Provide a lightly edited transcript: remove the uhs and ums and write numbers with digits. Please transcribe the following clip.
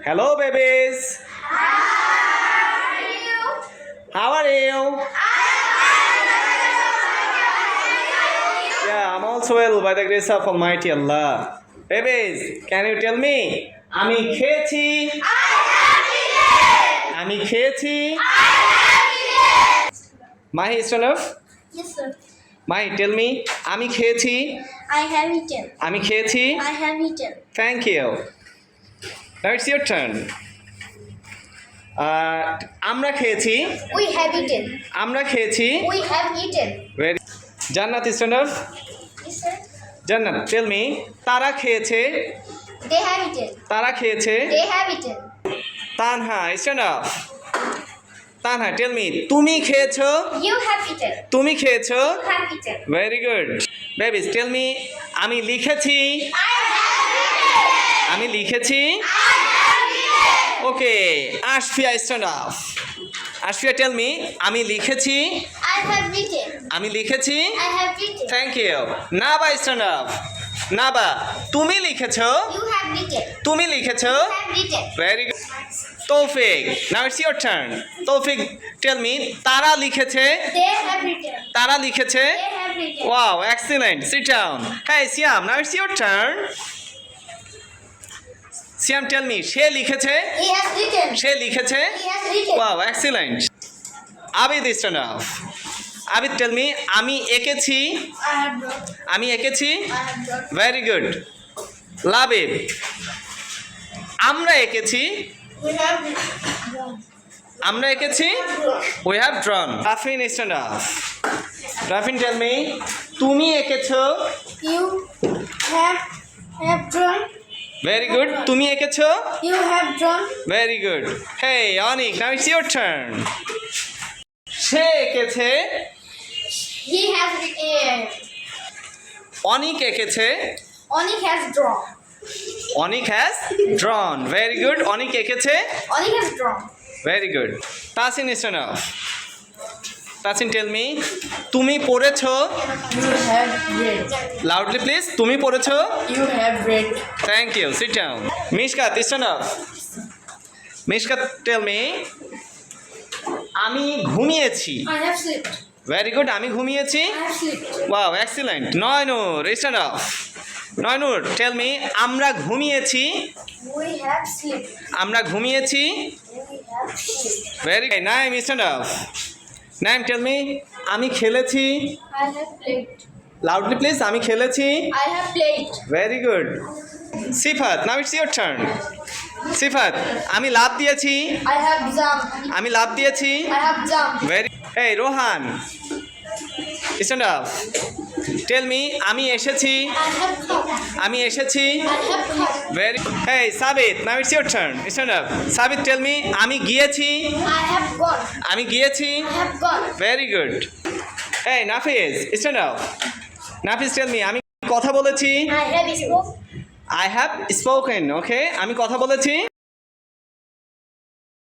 Hello, babies. How are you? Yeah, I'm also well by the grace of Almighty Allah. Babies, can you tell me? আমি খেয়েছি। আমি খেয়েছি। Mahi, is enough? Yes, sir. Mahi, tell me. আমি খেয়েছি। I have eaten. আমি খেয়েছি। I have eaten. Thank you. Now it's your turn. আমরা খেয়েছি। We have eaten. আমরা খেয়েছি। We have eaten. Very. Jannat, is enough? Yes, sir. Jannat, tell me. তারা খেয়েছে। They have eaten. তারা খেয়েছে। They have eaten. Tanha, is enough? Tanha, tell me. তুমি খেয়েছো। You have eaten. তুমি খেয়েছো। You have eaten. Very good. Babies, tell me. আমি লিখেছি। I have eaten. আমি লিখেছি। I have eaten. Okay. Ashfia, is enough? Ashfia, tell me. আমি লিখেছি। I have eaten. আমি লিখেছি। I have eaten. Thank you. Naba, is enough? Naba, তুমি লিখেছো। You have eaten. তুমি লিখেছো। You have eaten. Very good. Tawfiq, now it's your turn. Tawfiq, tell me. তারা লিখেছে। They have eaten. তারা লিখেছে। They have eaten. Wow, excellent. Sit down. Hey, Siam, now it's your turn. Siam, tell me. সে লিখেছে। He has eaten. সে লিখেছে। He has eaten. Wow, excellent. Abid, is enough? Abid, tell me. আমি এঁকেছি। I have drawn. আমি এঁকেছি। I have drawn. Very good. Labib, আমরা এঁকেছি। We have drawn. আমরা এঁকেছি। We have drawn. Rafin, is enough? Rafin, tell me. তুমি এঁকেছো। You have drawn. Very good. তুমি এঁকেছো। You have drawn. Very good. Hey, Anik, now it's your turn. সে এঁকেছে। He has অনিক এঁকেছে। Onik has drawn. Anik has drawn. Very good. অনিক এঁকেছে। Onik has drawn. Very good. Tasin, is enough? Tasin, tell me. তুমি পড়েছো। You have read. Loudly, please. তুমি পড়েছো। You have read. Thank you. Sit down. Mishkat, is enough? Mishkat, tell me. আমি ঘুমিয়েছি। I have slept. Very good. আমি ঘুমিয়েছি। I have slept. Wow, excellent. Noinur, is enough? Noinur, tell me. আমরা ঘুমিয়েছি। We have slept. আমরা ঘুমিয়েছি। We have slept. Very good. Naim, is enough? Naim, tell me. আমি খেলেছি। I have played. Loudly, please. আমি খেলেছি। I have played. Very good. Sifat, now it's your turn. Sifat, আমি লাভ দিয়েছি। I have jumped. আমি লাভ দিয়েছি। I have jumped. Very. Hey, Rohan. Stand up. Tell me. আমি এসেছি। I have come. আমি এসেছি। I have come. Very. Hey, Sabit, now it's your turn. Stand up. Sabit, tell me. আমি গিয়েছি। I have gone. আমি গিয়েছি। I have gone. Very good. Hey, Nafiz, stand up. Nafiz, tell me. আমি কথা বলেছি। I have spoken. I have spoken. Okay, আমি কথা বলেছি।